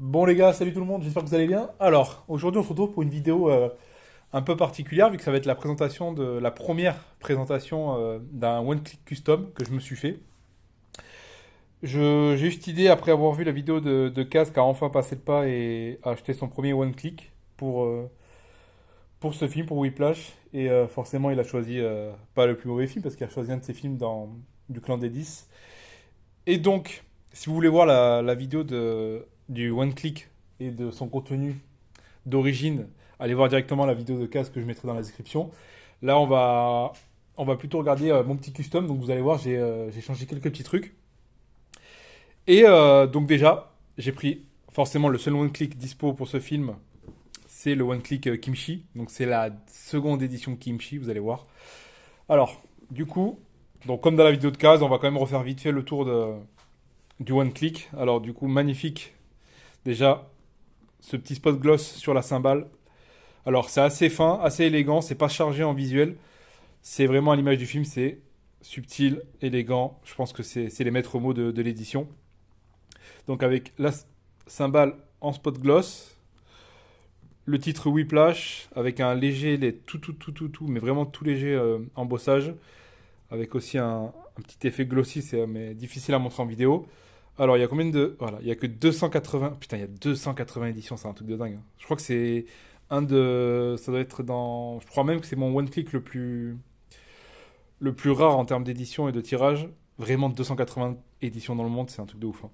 Bon les gars, salut tout le monde, j'espère que vous allez bien. Alors, aujourd'hui on se retrouve pour une vidéo un peu particulière vu que ça va être la présentation de la première présentation d'un one-click custom que je me suis fait. J'ai eu cette idée après avoir vu la vidéo de Kaz qui a enfin passé le pas et a acheté son premier one-click pour ce film, pour Whiplash. Et forcément il a choisi pas le plus mauvais film parce qu'il a choisi un de ses films du clan des 10. Et donc, si vous voulez voir la vidéo du one-click et de son contenu d'origine, allez voir directement la vidéo de Kaz que je mettrai dans la description. Là, on va plutôt regarder mon petit custom. Donc, vous allez voir, j'ai changé quelques petits trucs. Et donc, déjà, j'ai pris forcément le seul one-click dispo pour ce film. C'est le one-click Kimchi. Donc, c'est la seconde édition Kimchi, vous allez voir. Alors, du coup, donc comme dans la vidéo de Kaz, on va quand même refaire vite fait le tour du one-click. Alors, du coup, magnifique. Déjà, ce petit spot gloss sur la cymbale. Alors, c'est assez fin, assez élégant, c'est pas chargé en visuel. C'est vraiment à l'image du film, c'est subtil, élégant. Je pense que c'est les maîtres mots de l'édition. Donc, avec la cymbale en spot gloss, le titre Whiplash, avec un léger, tout, mais vraiment tout léger embossage, avec aussi un petit effet glossy, mais difficile à montrer en vidéo. Alors, il y a combien de. Voilà, il y a que 280. Putain, il y a 280 éditions, c'est un truc de dingue, hein. Je crois que c'est un de. Ça doit être dans. Je crois même que c'est mon one-click le plus rare en termes d'édition et de tirage. Vraiment 280 éditions dans le monde, c'est un truc de ouf, hein.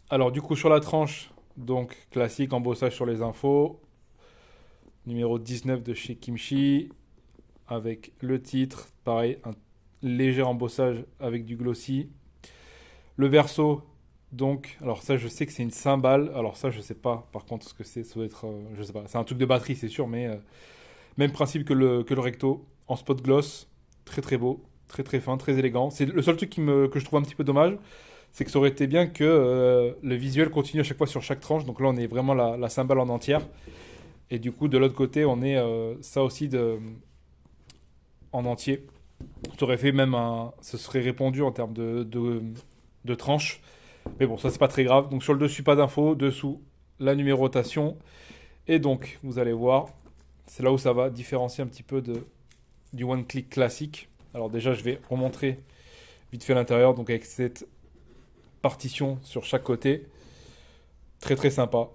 Alors, du coup, sur la tranche, donc classique, embossage sur les infos. Numéro 19 de chez Kimchi, avec le titre. Pareil, un léger embossage avec du glossy. Le verso, donc, alors ça, je sais que c'est une cymbale. Alors ça, je sais pas, par contre, ce que c'est. Ça doit être, je sais pas. C'est un truc de batterie, c'est sûr, mais même principe que le recto, en spot gloss. Très très beau, très très fin, très élégant. C'est le seul truc que je trouve un petit peu dommage, c'est que ça aurait été bien que le visuel continue à chaque fois sur chaque tranche. Donc là, on est vraiment la cymbale en entière. Et du coup, de l'autre côté, on est ça aussi en entier. Ça aurait fait même un. Ça serait répondu en termes de tranches. Mais bon, ça c'est pas très grave. Donc sur le dessus, pas d'infos. Dessous, la numérotation. Et donc, vous allez voir, c'est là où ça va différencier un petit peu du one-click classique. Alors déjà, je vais remontrer vite fait l'intérieur. Donc avec cette partition sur chaque côté. Très très sympa.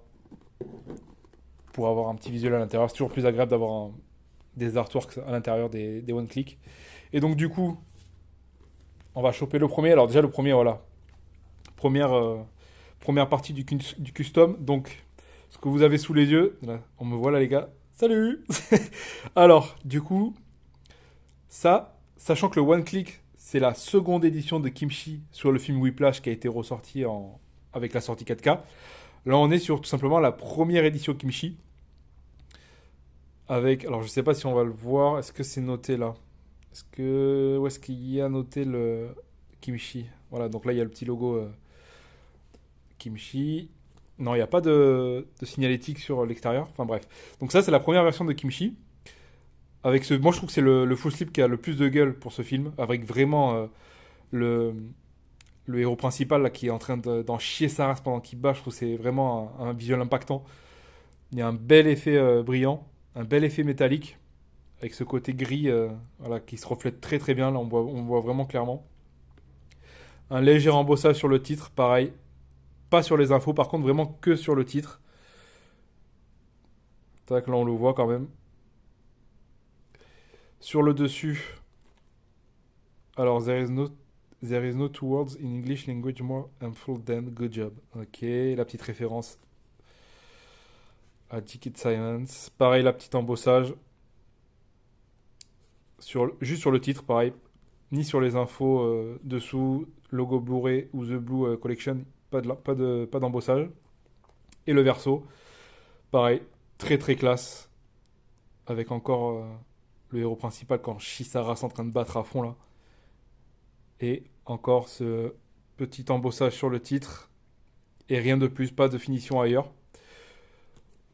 Pour avoir un petit visuel à l'intérieur. C'est toujours plus agréable d'avoir des artworks à l'intérieur des one-click. Et donc du coup, on va choper le premier. Alors déjà, le premier, voilà. Première partie du custom. Donc, ce que vous avez sous les yeux, là, on me voit là les gars. Salut. Alors, du coup, ça, sachant que le One Click, c'est la seconde édition de Kimchi sur le film Whiplash qui a été ressorti avec la sortie 4K. Là, on est sur tout simplement la première édition Kimchi. Avec, alors je sais pas si on va le voir. Est-ce que c'est noté là? Où est-ce qu'il y a noté le Kimchi? Voilà, donc là il y a le petit logo Kimchi. Non, il n'y a pas de signalétique sur l'extérieur. Enfin bref. Donc ça, c'est la première version de Kimchi. Moi, je trouve que c'est le full slip qui a le plus de gueule pour ce film. Avec vraiment le, le héros principal là, qui est en train d'en chier sa race pendant qu'il bat. Je trouve que c'est vraiment un visuel impactant. Il y a un bel effet brillant. Un bel effet métallique. Avec ce côté gris voilà, qui se reflète très très bien. Là, on voit vraiment clairement. Un léger embossage sur le titre. Pareil, pas sur les infos, par contre vraiment que sur le titre. Tac, là on le voit quand même. Sur le dessus, alors there is no two words in English language more helpful than good job. Ok, la petite référence à Ticket Silence. Pareil, la petite embossage. Juste sur le titre, pareil. Ni sur les infos dessous, logo Blu-ray ou The Blue Collection, pas d'embossage. Et le verso, pareil, très très classe. Avec encore le héros principal quand Shisara est en train de battre à fond là. Et encore ce petit embossage sur le titre. Et rien de plus, pas de finition ailleurs.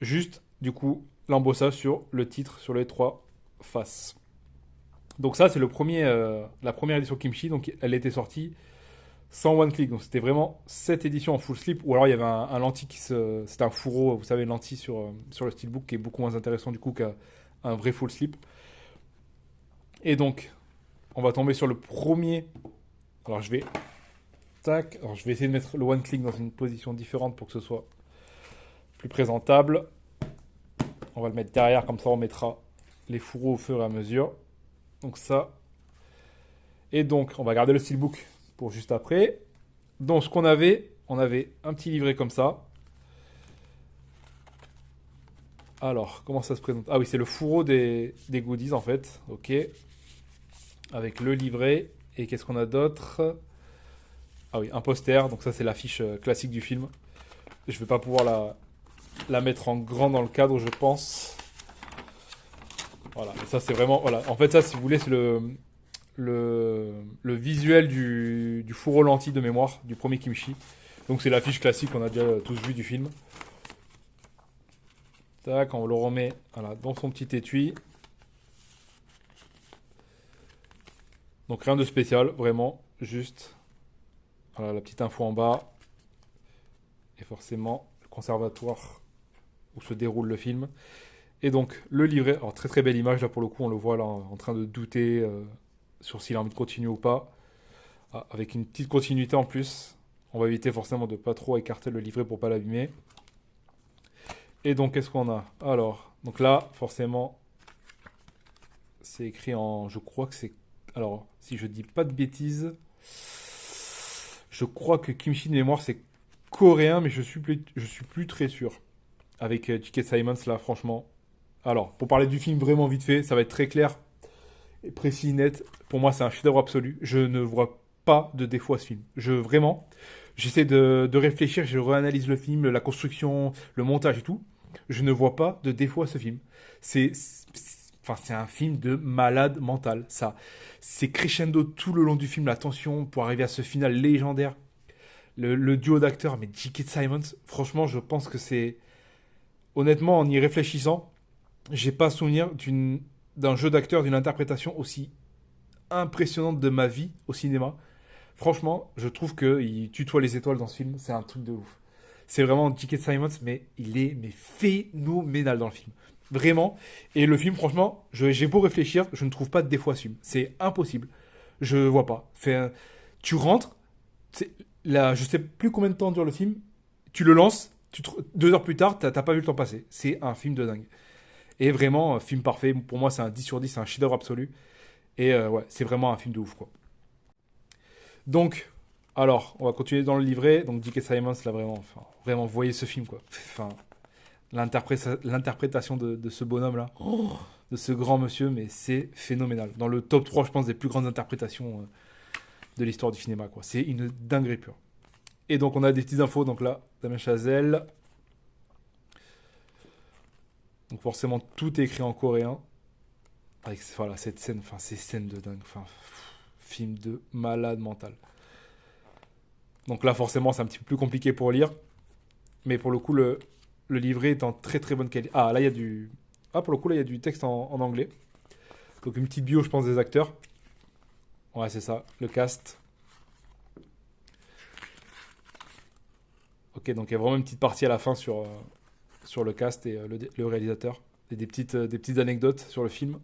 Juste, du coup, l'embossage sur le titre, sur les trois faces. Donc ça, c'est la première édition Kimchi. Donc elle était sortie sans one click. Donc c'était vraiment cette édition en full slip. Ou alors il y avait un lentille c'était un fourreau, vous savez, une lentille sur le steelbook qui est beaucoup moins intéressant du coup qu'un vrai full slip. Et donc, on va tomber sur le premier. Alors je vais. Tac. Alors je vais essayer de mettre le one click dans une position différente pour que ce soit plus présentable. On va le mettre derrière, comme ça on mettra les fourreaux au fur et à mesure. Donc ça. Et donc, on va garder le steelbook pour juste après. Donc, ce qu'on avait, on avait un petit livret comme ça. Alors, comment ça se présente? Ah oui, c'est le fourreau des goodies en fait. Ok. Avec le livret. Et qu'est-ce qu'on a d'autre? Ah oui, un poster. Donc ça, c'est l'affiche classique du film. Je vais pas pouvoir la mettre en grand dans le cadre, je pense. Voilà. Et ça, c'est vraiment... Voilà. En fait, ça, si vous voulez, c'est le visuel du fourreau lentille de mémoire du premier Kimchi. Donc c'est l'affiche classique qu'on a déjà tous vu du film. Tac, on le remet voilà, dans son petit étui. Donc rien de spécial, vraiment, juste voilà, la petite info en bas. Et forcément, le conservatoire où se déroule le film. Et donc, le livret, alors très très belle image, là pour le coup, on le voit là en train de douter sur s'il a envie de continuer ou pas. Ah, avec une petite continuité en plus. On va éviter forcément de pas trop écarter le livret pour pas l'abîmer. Et donc, qu'est-ce qu'on a? Alors, donc là, forcément, c'est écrit en... Je crois que c'est... Alors, si je dis pas de bêtises, je crois que Kimchi de mémoire, c'est coréen, mais je suis plus très sûr. Avec J.K. Simmons, là, franchement. Alors, pour parler du film vraiment vite fait, ça va être très clair et précis, net. Pour moi, c'est un chef-d'œuvre absolu. Je ne vois pas de défaut à ce film. J'essaie de réfléchir, je réanalyse le film, la construction, le montage et tout. Je ne vois pas de défaut à ce film. C'est un film de malade mental. Ça, c'est crescendo tout le long du film, la tension pour arriver à ce final légendaire. Le duo d'acteurs, mais J.K. Simmons, franchement, je pense que c'est... Honnêtement, en y réfléchissant, j'ai pas souvenir d'un jeu d'acteur, d'une interprétation aussi impressionnante de ma vie au cinéma. Franchement, je trouve qu'il tutoie les étoiles dans ce film. C'est un truc de ouf. C'est vraiment J.K. Simmons, mais il est phénoménal dans le film. Vraiment. Et le film, franchement, j'ai beau réfléchir, je ne trouve pas de défaut à ce film. C'est impossible. Je vois pas. Tu rentres, là, je sais plus combien de temps dure le film. Tu le lances, 2 heures plus tard, t'as pas vu le temps passer. C'est un film de dingue. Et vraiment, film parfait. Pour moi, c'est un 10 sur 10, c'est un chef-d'œuvre absolu. Et ouais, c'est vraiment un film de ouf, quoi. Donc, alors, on va continuer dans le livret. Donc, J.K. Simmons, là, vraiment, voyez ce film, quoi. Enfin, l'interprétation de ce bonhomme-là, de ce grand monsieur, mais c'est phénoménal. Dans le top 3, je pense, des plus grandes interprétations de l'histoire du cinéma, quoi. C'est une dinguerie pure. Et donc, on a des petites infos. Donc là, Damien Chazelle. Donc, forcément, tout est écrit en coréen. Avec voilà, cette scène, enfin, ces scènes de dingue. Enfin, film de malade mental. Donc là, forcément, c'est un petit peu plus compliqué pour lire. Mais pour le coup, le livret est en très très bonne qualité. Ah, là, il y a du... Ah, pour le coup, là, il y a du texte en anglais. Donc une petite bio, je pense, des acteurs. Ouais, c'est ça, le cast. Ok, donc il y a vraiment une petite partie à la fin sur le cast et le réalisateur. Et des petites anecdotes sur le film.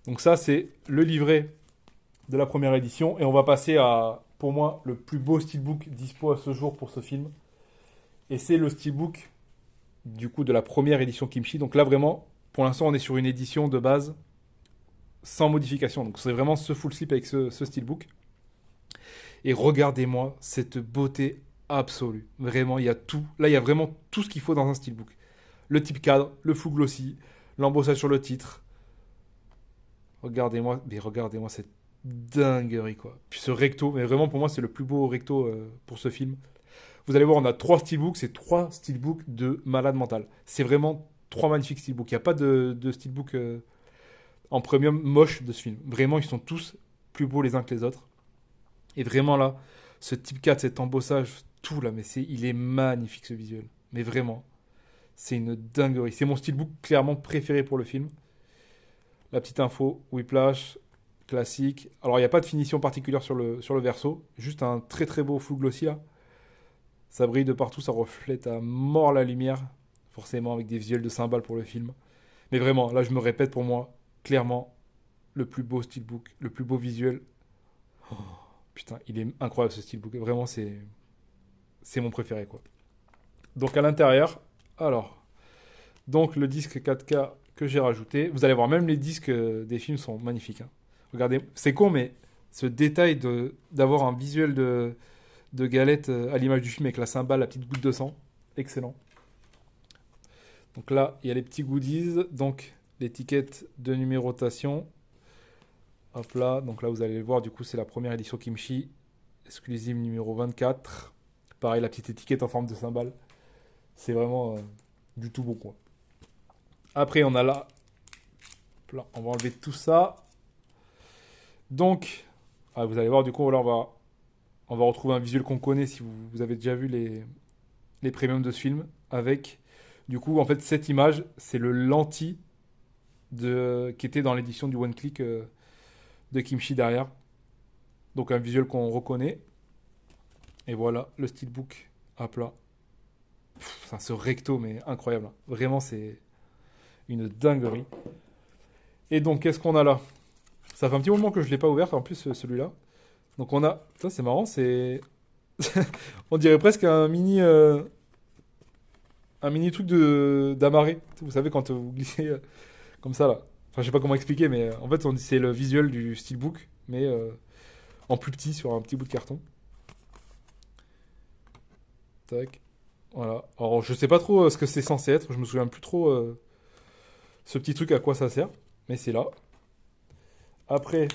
Donc ça, c'est le livret de la première édition. Et on va passer à, pour moi, le plus beau steelbook dispo à ce jour pour ce film. Et c'est le steelbook, du coup, de la première édition Kimchi. Donc là, vraiment, pour l'instant, on est sur une édition de base sans modification. Donc c'est vraiment ce full slip avec ce steelbook. Et regardez-moi cette beauté absolue. Vraiment, il y a tout. Là, il y a vraiment tout ce qu'il faut dans un steelbook. Le type cadre, le full glossy, l'embossage sur le titre. Regardez-moi cette dinguerie, quoi. Puis ce recto, mais vraiment pour moi c'est le plus beau recto pour ce film. Vous allez voir, on a 3 steelbooks, c'est 3 steelbooks de malade mental. C'est vraiment 3 magnifiques steelbooks. Il n'y a pas de steelbook en premium moche de ce film. Vraiment, ils sont tous plus beaux les uns que les autres. Et vraiment là, ce type 4, cet embossage, tout là, mais il est magnifique ce visuel. Mais vraiment, c'est une dinguerie. C'est mon steelbook clairement préféré pour le film. La petite info, Whiplash, classique. Alors, il n'y a pas de finition particulière sur le verso. Juste un très très beau flou glossy là. Ça brille de partout, ça reflète à mort la lumière. Forcément, avec des visuels de cymbales pour le film. Mais vraiment, là, je me répète pour moi, clairement, le plus beau steelbook, le plus beau visuel. Oh, putain, il est incroyable ce steelbook. Vraiment, c'est mon préféré, quoi. Donc, à l'intérieur, alors, donc le disque 4K que j'ai rajouté. Vous allez voir, même les disques des films sont magnifiques, hein. Regardez, c'est con, mais ce détail d'avoir un visuel de galette à l'image du film avec la cymbale, la petite goutte de sang, excellent. Donc là, il y a les petits goodies, donc l'étiquette de numérotation. Hop là, donc là vous allez le voir, du coup c'est la première édition Kimchi, exclusive numéro 24. Pareil, la petite étiquette en forme de cymbale. C'est vraiment du tout bon, quoi. Après on a là, on va enlever tout ça. Donc, vous allez voir, du coup là on va retrouver un visuel qu'on connaît si vous avez déjà vu les premiums de ce film. Avec, du coup, en fait, cette image, c'est le lentille qui était dans l'édition du One Click de Kimchi derrière. Donc un visuel qu'on reconnaît. Et voilà, le steelbook à plat. Ça, ce recto, mais incroyable, hein. Vraiment, c'est une dinguerie. Et donc, qu'est-ce qu'on a là? Ça fait un petit moment que je ne l'ai pas ouvert, en plus, celui-là. Donc on a... Ça, c'est marrant, c'est... On dirait presque un mini truc d'amarré. Vous savez, quand vous glissez comme ça, là. Enfin, je sais pas comment expliquer, mais en fait, c'est le visuel du steelbook, mais en plus petit sur un petit bout de carton. Tac. Voilà. Alors, je sais pas trop ce que c'est censé être. Je me souviens plus trop ce petit truc à quoi ça sert, mais c'est là. Après,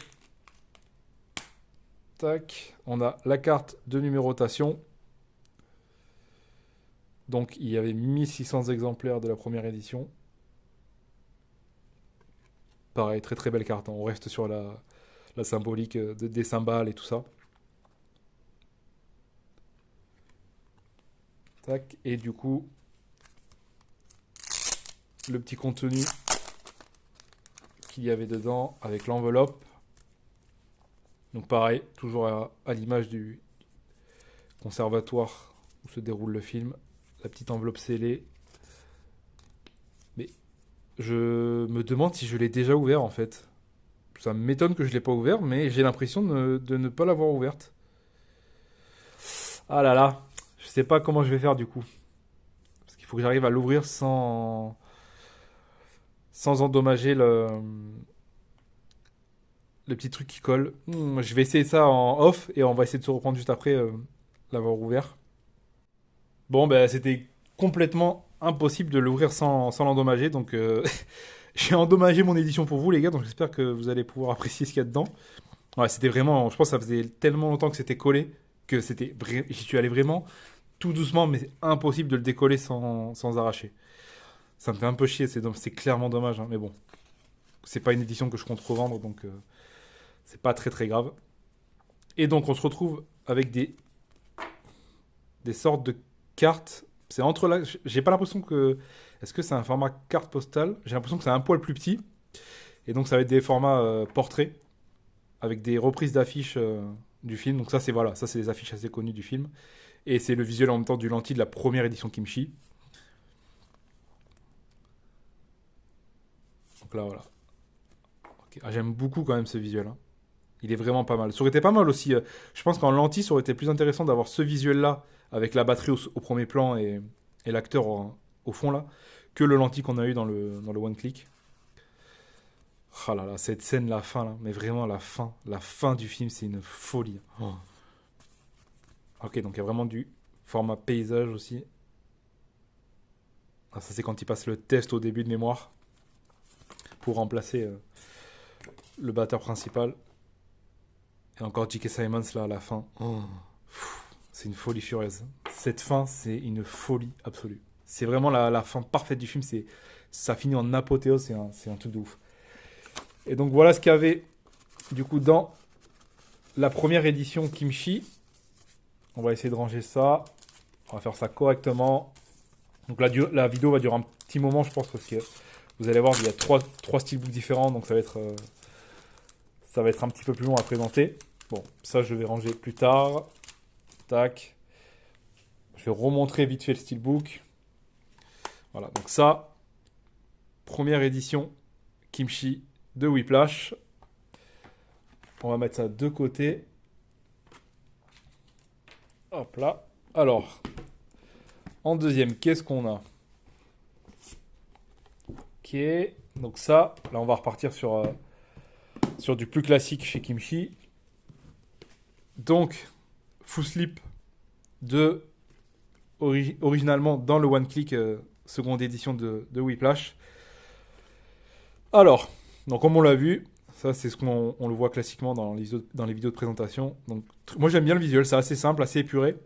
tac, on a la carte de numérotation. Donc, il y avait 1600 exemplaires de la première édition. Pareil, très très belle carte, hein. On reste sur la symbolique des cymbales et tout ça. Tac, et du coup, le petit contenu qu'il y avait dedans avec l'enveloppe. Donc pareil, toujours à l'image du conservatoire où se déroule le film. La petite enveloppe scellée. Mais je me demande si je l'ai déjà ouvert en fait. Ça m'étonne que je ne l'ai pas ouvert, mais j'ai l'impression de ne pas l'avoir ouverte. Ah là là, je sais pas comment je vais faire du coup. Parce qu'il faut que j'arrive à l'ouvrir sans endommager le petit truc qui colle. Je vais essayer ça en off et on va essayer de se reprendre juste après l'avoir ouvert. Bon, ben c'était complètement impossible de l'ouvrir sans l'endommager. Donc j'ai endommagé mon édition pour vous les gars. Donc j'espère que vous allez pouvoir apprécier ce qu'il y a dedans. Ouais, c'était vraiment, je pense que ça faisait tellement longtemps que c'était collé que j'y suis allé vraiment tout doucement, mais c'est impossible de le décoller sans arracher. Ça me fait un peu chier, c'est clairement dommage, hein, mais bon. C'est pas une édition que je compte revendre, donc c'est pas très très grave. Et donc on se retrouve avec des sortes de cartes. C'est entre là, j'ai pas l'impression que... Est-ce que c'est un format carte postale? J'ai l'impression que c'est un poil plus petit. Et donc ça va être des formats portraits, avec des reprises d'affiches du film. Donc ça c'est voilà, ça c'est des affiches assez connues du film. Et c'est le visuel en même temps du lentille de la première édition Kimchi. Donc là voilà. Okay. Ah, j'aime beaucoup quand même ce visuel, hein. Il est vraiment pas mal. Ça aurait été pas mal aussi. Je pense qu'en lentille, ça aurait été plus intéressant d'avoir ce visuel-là avec la batterie au premier plan et l'acteur au fond là, que le lentille qu'on a eu dans le One Click. Ah là là, cette scène, la fin là, mais vraiment la fin du film, c'est une folie. Oh. Ok, donc il y a vraiment du format paysage aussi. Ah, ça c'est quand il passe le test au début de mémoire pour remplacer le batteur principal. Et encore J.K. Simmons là à la fin. Oh. C'est une folie furieuse. Cette fin, c'est une folie absolue. C'est vraiment la fin parfaite du film. Ça finit en apothéose, c'est un truc de ouf. Et donc voilà ce qu'il y avait du coup dans la première édition Kimchi. On va essayer de ranger ça. On va faire ça correctement. Donc la vidéo va durer un petit moment, je pense, parce que vous allez voir, il y a trois steelbooks différents, donc ça ça va être un petit peu plus long à présenter. Bon, ça, je vais ranger plus tard. Tac. Je vais remontrer vite fait le steelbook. Voilà, donc ça, première édition Kimchi de Whiplash. On va mettre ça de côté. Hop là. Alors, en deuxième, qu'est-ce qu'on a? Ok, donc ça, là on va repartir sur du plus classique chez Kimchi. Donc, Full Slip de originalement dans le One Click seconde édition de Whiplash. Alors, donc comme on l'a vu, ça c'est ce qu'on le voit classiquement dans les vidéos de présentation. Donc, moi j'aime bien le visuel, c'est assez simple, assez épuré.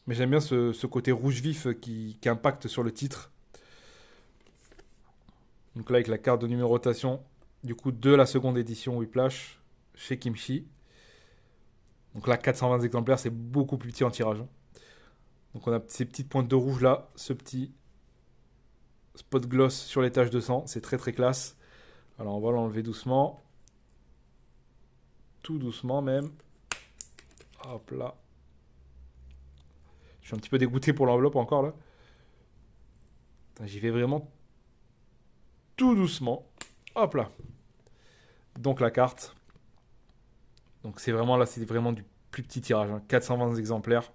Mais j'aime bien ce côté rouge vif qui impacte sur le titre. Donc là avec la carte de numérotation du coup de la seconde édition Whiplash chez Kimchi. Donc là 420 exemplaires, c'est beaucoup plus petit en tirage. Donc on a ces petites pointes de rouge là, ce petit spot gloss sur les taches de sang, c'est très très classe. Alors on va l'enlever doucement. Tout doucement même. Hop là. Je suis un petit peu dégoûté pour l'enveloppe encore là. J'y vais vraiment tout doucement. Hop là. Donc la carte. Donc c'est vraiment là, c'est vraiment du plus petit tirage. 420 exemplaires.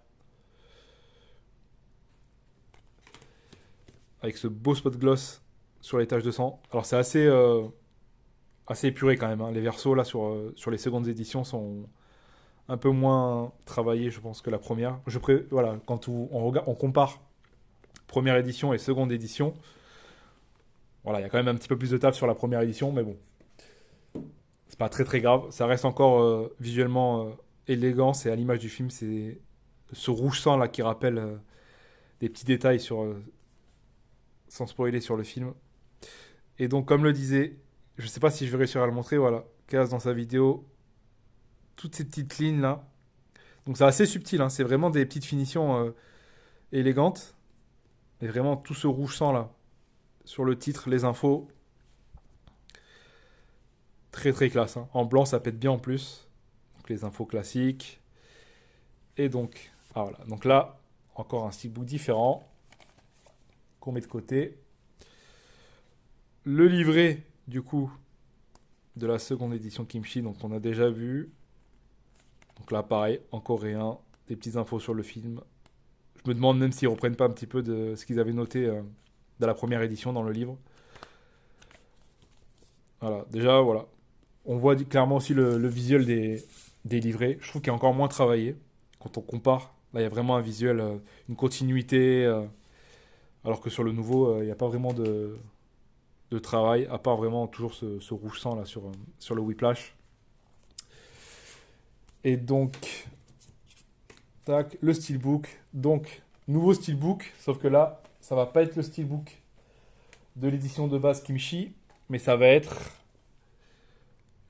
Avec ce beau spot gloss sur les taches de sang. Alors c'est assez épuré quand même. Les versos là sur les secondes éditions sont un peu moins travaillés, je pense, que la première. Voilà, quand on compare première édition et seconde édition, voilà, il y a quand même un petit peu plus de taf sur la première édition, mais bon, c'est pas très très grave. Ça reste encore visuellement élégant. C'est à l'image du film, c'est ce rouge sang là qui rappelle des petits détails sans spoiler sur le film. Et donc, comme le disait, je sais pas si je vais réussir à le montrer, voilà, Kaz dans sa vidéo, toutes ces petites lignes là. Donc c'est assez subtil, hein, c'est vraiment des petites finitions élégantes. Et vraiment tout ce rouge sang là, sur le titre, les infos, très très classe. Hein. En blanc, ça pète bien en plus. Donc les infos classiques. Et donc, voilà. Donc là, encore un steelbook différent qu'on met de côté. Le livret, du coup, de la seconde édition Kimchi, donc on a déjà vu. Donc là, pareil, en coréen, des petites infos sur le film. Je me demande même s'ils reprennent pas un petit peu de ce qu'ils avaient noté dans la première édition dans le livre. Voilà, déjà, voilà. On voit clairement aussi le visuel des livrets. Je trouve qu'il est encore moins travaillé quand on compare. Là, il y a vraiment un visuel, une continuité. Alors que sur le nouveau, il n'y a pas vraiment de travail, à part vraiment toujours ce rouge sang là sur le Whiplash. Et donc, tac, le steelbook. Donc, nouveau steelbook, sauf que là, ça va pas être le steelbook de l'édition de base Kimchi, mais ça va être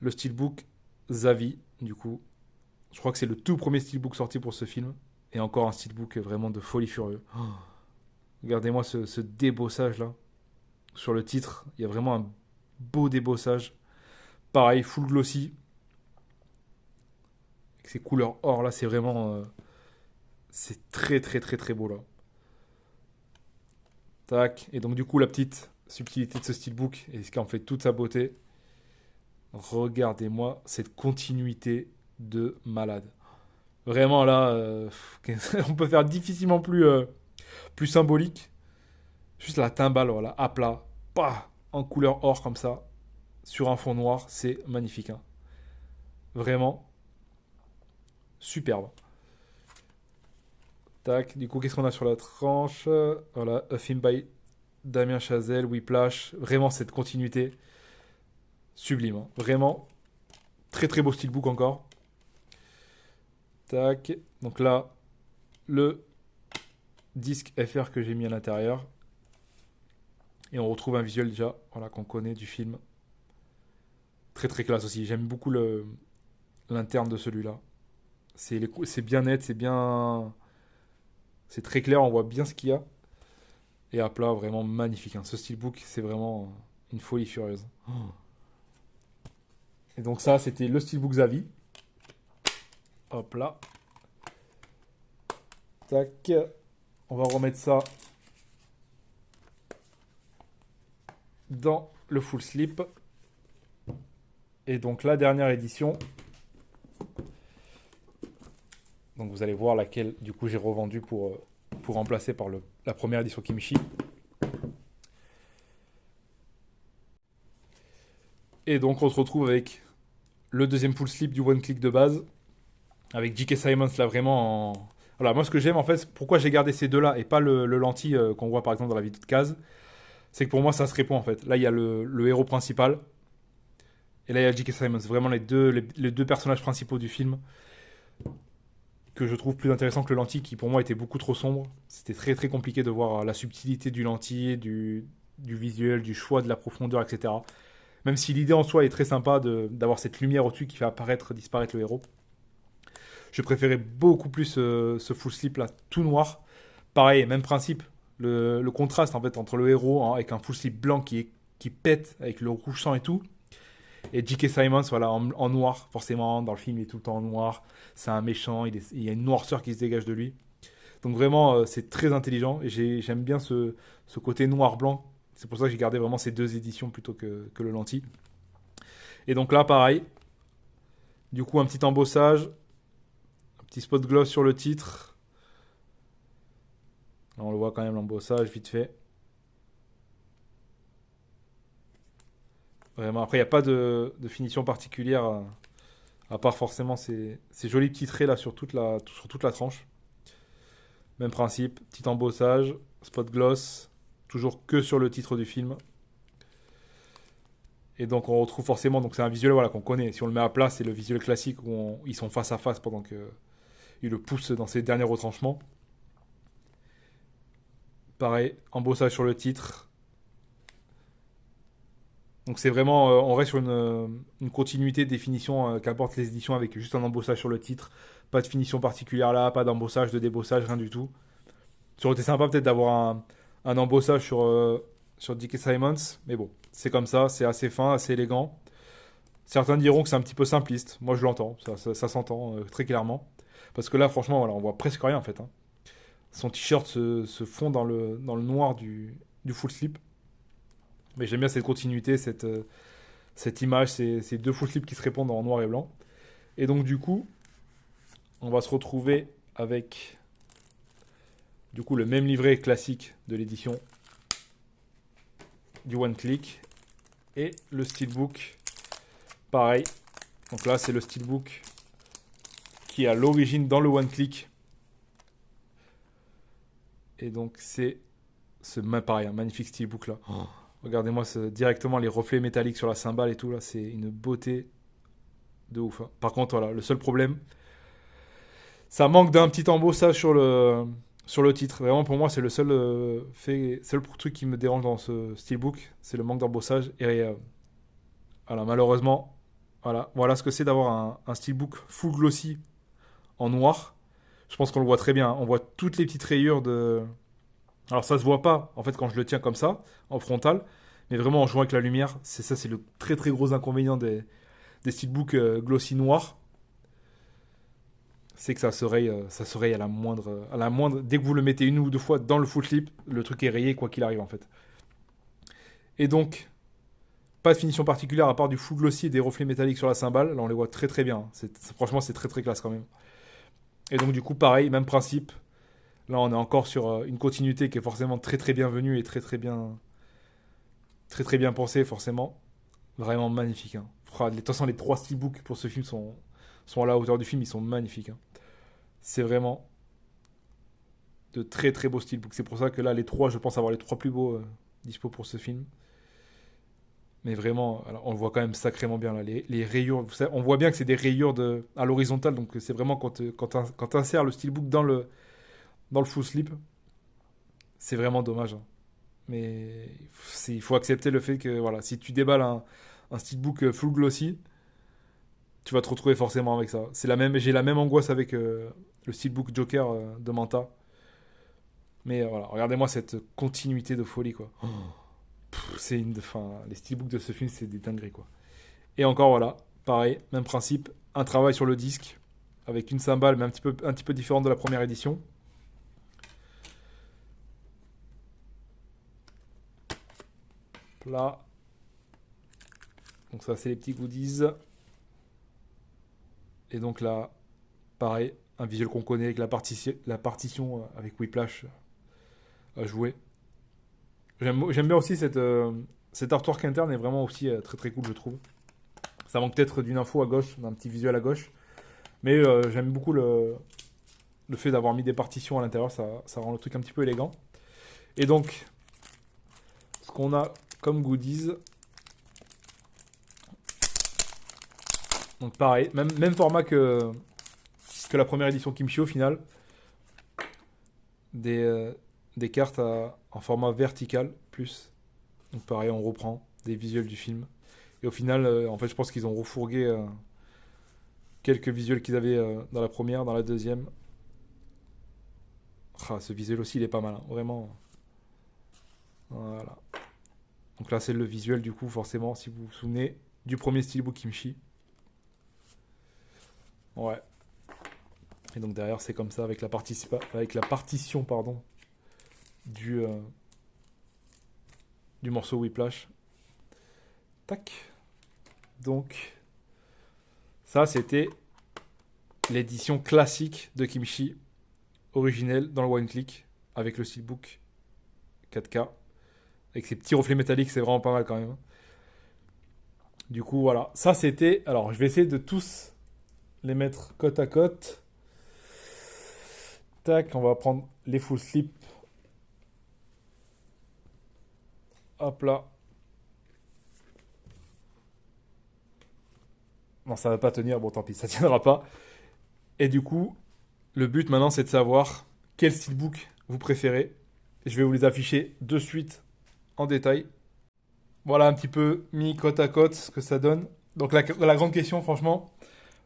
le steelbook Zavi, du coup. Je crois que c'est le tout premier steelbook sorti pour ce film. Et encore un steelbook vraiment de folie furieux. Oh, regardez-moi ce débossage là. Sur le titre, il y a vraiment un beau débossage. Pareil, full glossy. Avec ces couleurs or là, c'est vraiment... c'est très très très très beau là. Tac. Et donc du coup, la petite subtilité de ce steelbook, et ce qui en fait toute sa beauté. Regardez-moi cette continuité de malade. Vraiment là, on peut faire difficilement plus symbolique. Juste la timbale, voilà, à plat, pas en couleur or comme ça, sur un fond noir, c'est magnifique. Hein. Vraiment superbe. Tac, du coup, qu'est-ce qu'on a sur la tranche? Voilà, A Film by Damien Chazelle, Whiplash. Vraiment cette continuité sublime. Hein. Vraiment très très beau steelbook encore. Tac, donc là, le disque FR que j'ai mis à l'intérieur. Et on retrouve un visuel déjà, voilà, qu'on connaît du film. Très très classe aussi. J'aime beaucoup l'interne de celui-là. C'est bien net, c'est très clair, on voit bien ce qu'il y a. Et à plat, vraiment magnifique. Hein. Ce steelbook, c'est vraiment une folie furieuse. Oh. Et donc ça, c'était le steelbook Xavi. Hop là. Tac. On va remettre ça dans le full slip. Et donc la dernière édition. Donc vous allez voir laquelle du coup j'ai revendu pour remplacer par la première édition Kimchi. Et donc on se retrouve avec le deuxième full slip du one click de base. Avec J.K. Simmons là vraiment en... Voilà, moi ce que j'aime en fait, pourquoi j'ai gardé ces deux-là et pas le lentille qu'on voit par exemple dans la vidéo de Kaz, c'est que pour moi ça se répond en fait. Là il y a le héros principal et là il y a J.K. Simmons. Vraiment les deux personnages principaux du film que je trouve plus intéressant que le lentille qui pour moi était beaucoup trop sombre. C'était très très compliqué de voir la subtilité du lentille, du visuel, du choix de la profondeur, etc. Même si l'idée en soi est très sympa d'avoir cette lumière au-dessus qui fait apparaître, disparaître le héros. Je préférais beaucoup plus ce full slip là, tout noir. Pareil, même principe. Le contraste en fait entre le héros hein, avec un full slip blanc qui pète avec le rouge sang et tout. Et J.K. Simmons, voilà, en noir, forcément, dans le film, il est tout le temps en noir. C'est un méchant, il y a une noirceur qui se dégage de lui. Donc vraiment, c'est très intelligent. Et j'aime bien ce côté noir-blanc. C'est pour ça que j'ai gardé vraiment ces deux éditions plutôt que le lentille. Et donc là, pareil. Du coup, un petit embossage. Un petit spot gloss sur le titre. Là, on le voit quand même, l'embossage, vite fait. Vraiment, après, il n'y a pas de finition particulière, à part forcément ces jolis petits traits là sur sur toute la tranche. Même principe, petit embossage, spot gloss, toujours que sur le titre du film. Et donc on retrouve forcément, donc c'est un visuel voilà, qu'on connaît. Si on le met à plat, c'est le visuel classique où ils sont face à face pendant qu'il le pousse dans ses derniers retranchements. Pareil, embossage sur le titre. Donc c'est vraiment, on reste sur une continuité de définition qu'apportent les éditions avec juste un embossage sur le titre. Pas de finition particulière là, pas d'embossage, de débossage, rien du tout. Ça aurait été sympa peut-être d'avoir un embossage sur J.K. Simmons, mais bon, c'est comme ça, c'est assez fin, assez élégant. Certains diront que c'est un petit peu simpliste. Moi, je l'entends, ça s'entend très clairement. Parce que là, franchement, voilà, on voit presque rien en fait. Hein. Son t-shirt se fond dans le noir du full slip. Mais j'aime bien cette continuité, cette image, ces deux full slips qui se répondent en noir et blanc. Et donc, du coup, on va se retrouver avec du coup le même livret classique de l'édition du One Click et le steelbook pareil. Donc là c'est le steelbook qui est à l'origine dans le One Click et donc c'est pareil un magnifique steelbook là. Oh. Regardez-moi directement les reflets métalliques sur la cymbale et tout là, c'est une beauté de ouf. Hein. Par contre voilà, le seul problème ça manque d'un petit embossage sur le titre. Vraiment, pour moi, c'est le seul truc qui me dérange dans ce steelbook, c'est le manque d'embossage. Et voilà, malheureusement, voilà ce que c'est d'avoir un steelbook full glossy en noir. Je pense qu'on le voit très bien. Hein. On voit toutes les petites rayures de. Alors, ça se voit pas, en fait, quand je le tiens comme ça, en frontal. Mais vraiment, en jouant avec la lumière, c'est le très très gros inconvénient des steelbooks glossy noirs. C'est que ça se raye à la moindre. Dès que vous le mettez une ou deux fois dans le full slip, le truc est rayé quoi qu'il arrive en fait. Et donc, pas de finition particulière à part du full glossy et des reflets métalliques sur la cymbale. Là, on les voit très très bien. Franchement, c'est très très classe quand même. Et donc, du coup, pareil, même principe. Là, on est encore sur une continuité qui est forcément très très bienvenue et très très bien pensée, forcément. Vraiment magnifique. Hein. De toute façon, les trois steelbooks pour ce film sont à la hauteur du film, ils sont magnifiques. Hein. C'est vraiment de très très beaux steelbooks. C'est pour ça que là, les trois, je pense avoir les trois plus beaux dispo pour ce film. Mais vraiment, alors, on le voit quand même sacrément bien là. Les rayures, on voit bien que c'est des rayures à l'horizontale. Donc c'est vraiment quand tu insères le steelbook dans le full slip, c'est vraiment dommage. Hein. Mais il faut accepter le fait que voilà, si tu déballes un steelbook full glossy, tu vas te retrouver forcément avec ça. J'ai la même angoisse avec le steelbook Joker de Manta. Mais voilà, regardez-moi cette continuité de folie, quoi. Oh. Les steelbooks de ce film, c'est des dingueries, quoi. Et encore, voilà, pareil, même principe, un travail sur le disque, avec une cymbale, mais un petit peu différente de la première édition. Là. Donc ça, c'est les petits goodies. Et donc là, pareil, un visuel qu'on connaît avec la partition avec Whiplash à jouer. J'aime bien aussi cet artwork interne est vraiment aussi très très cool, je trouve. Ça manque peut-être d'une info à gauche, d'un petit visuel à gauche. Mais j'aime beaucoup le fait d'avoir mis des partitions à l'intérieur, ça rend le truc un petit peu élégant. Et donc, ce qu'on a comme goodies. Donc pareil, même format que la première édition Kimchi au final. Des cartes en format vertical plus. Donc pareil, on reprend des visuels du film. Et au final, en fait, je pense qu'ils ont refourgué quelques visuels qu'ils avaient dans la première, dans la deuxième. Ah, ce visuel aussi, il est pas mal, hein, vraiment. Voilà. Donc là, c'est le visuel, du coup, forcément, si vous vous souvenez, du premier Steelbook Kimchi. Ouais. Et donc derrière, c'est comme ça, avec la partition, pardon, du morceau Whiplash. Tac. Donc, ça, c'était l'édition classique de Kimchi, originelle, dans le one click, avec le Steelbook 4K. Avec ces petits reflets métalliques, c'est vraiment pas mal quand même. Du coup, voilà. Ça, c'était... Alors, je vais essayer de tous les mettre côte à côte. Tac, on va prendre les full slip. Hop là. Non, ça va pas tenir. Bon, tant pis, ça tiendra pas. Et du coup, le but maintenant, c'est de savoir quel steelbook vous préférez. Je vais vous les afficher de suite en détail. Voilà un petit peu mis côte à côte ce que ça donne. Donc la grande question, franchement,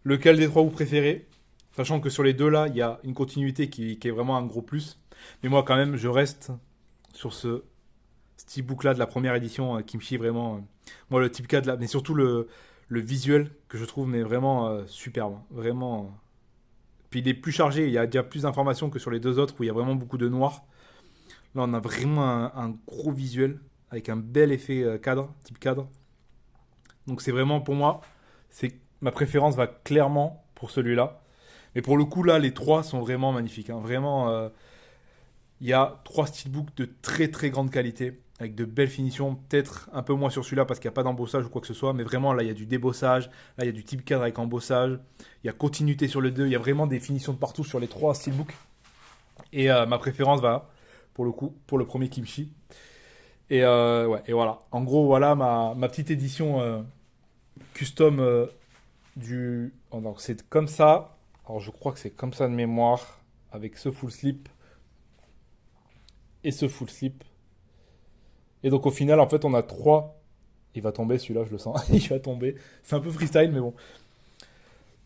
lequel des trois vous préférez? Sachant que sur les deux là, il y a une continuité qui est vraiment un gros plus. Mais moi quand même, je reste sur ce steelbook là de la première édition Kimchi, vraiment. Moi le type 4 là, mais surtout le visuel que je trouve mais vraiment superbe. Vraiment. Puis il est plus chargé, il y a déjà plus d'informations que sur les deux autres où il y a vraiment beaucoup de noir. Là on a vraiment un gros visuel avec un bel effet cadre, type cadre. Donc c'est vraiment pour moi, ma préférence va clairement pour celui-là. Mais pour le coup là, les trois sont vraiment magnifiques, hein. Vraiment, il y a trois steelbooks de très très grande qualité, avec de belles finitions. Peut-être un peu moins sur celui-là parce qu'il n'y a pas d'embossage ou quoi que ce soit, mais vraiment là il y a du débossage, là il y a du type cadre avec embossage, il y a continuité sur le 2, il y a vraiment des finitions de partout sur les trois steelbooks. Et ma préférence va pour le coup pour le premier Kimchi. Et, ouais, et voilà. En gros, voilà ma petite édition custom du. Oh, donc c'est comme ça. Alors je crois que c'est comme ça de mémoire. Avec ce full slip. Et ce full slip. Et donc au final, en fait, on a trois. Il va tomber celui-là, je le sens. Il va tomber. C'est un peu freestyle, mais bon.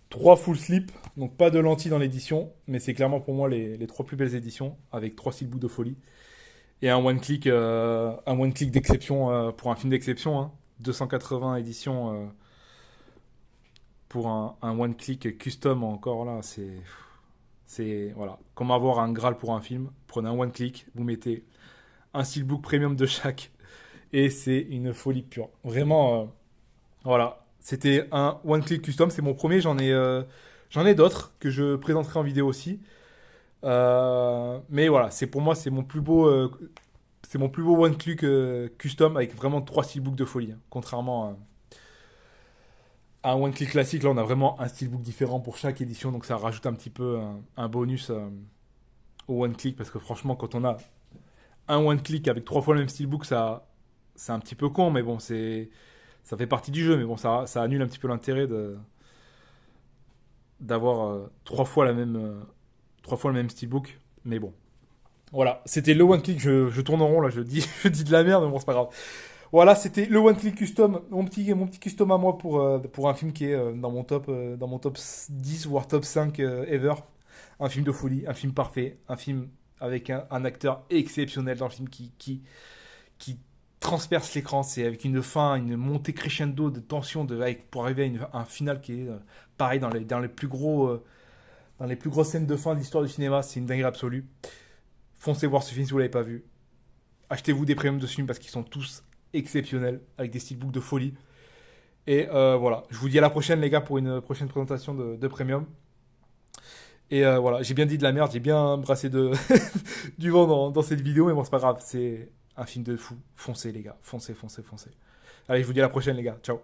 Trois full slip. Donc pas de lentilles dans l'édition. Mais c'est clairement pour moi les trois plus belles éditions. Avec trois steelbooks de folie. Et un one-click d'exception pour un film d'exception. Hein. 280 éditions pour un one-click custom encore là. C'est voilà. Comme avoir un Graal pour un film. Prenez un one-click, vous mettez un steelbook premium de chaque. Et c'est une folie pure. Vraiment, voilà. C'était un one-click custom. C'est mon premier. J'en ai d'autres que je présenterai en vidéo aussi. Mais voilà, pour moi, c'est mon plus beau one click custom avec vraiment trois steelbooks de folie, hein. Contrairement à un one click classique, là on a vraiment un steelbook différent pour chaque édition, donc ça rajoute un petit peu un bonus au one click, parce que franchement quand on a un one click avec trois fois le même steelbook, c'est un petit peu con, mais bon, ça fait partie du jeu, mais bon, ça annule un petit peu l'intérêt d'avoir trois fois le même steelbook, mais bon. Voilà, c'était le one click, je tourne en rond là, je dis de la merde, mais bon, c'est pas grave. Voilà, c'était le one click custom, mon petit custom à moi pour un film qui est dans mon top 10 voire top 5 ever. Un film de folie, un film parfait, un film avec un acteur exceptionnel dans le film qui transperce l'écran. C'est avec une fin, une montée crescendo de tension pour arriver à un final qui est pareil dans les plus gros, dans les plus grosses scènes de fin de l'histoire du cinéma. C'est une dinguerie absolue. Foncez voir ce film si vous l'avez pas vu. Achetez-vous des premiums de ce film parce qu'ils sont tous exceptionnels avec des steelbooks de folie. Et voilà, je vous dis à la prochaine les gars pour une prochaine présentation de premium. Et voilà, j'ai bien dit de la merde, j'ai bien brassé du vent dans cette vidéo, mais bon, c'est pas grave, c'est un film de fou. Foncez les gars, foncez, foncez, foncez. Allez, je vous dis à la prochaine les gars, ciao.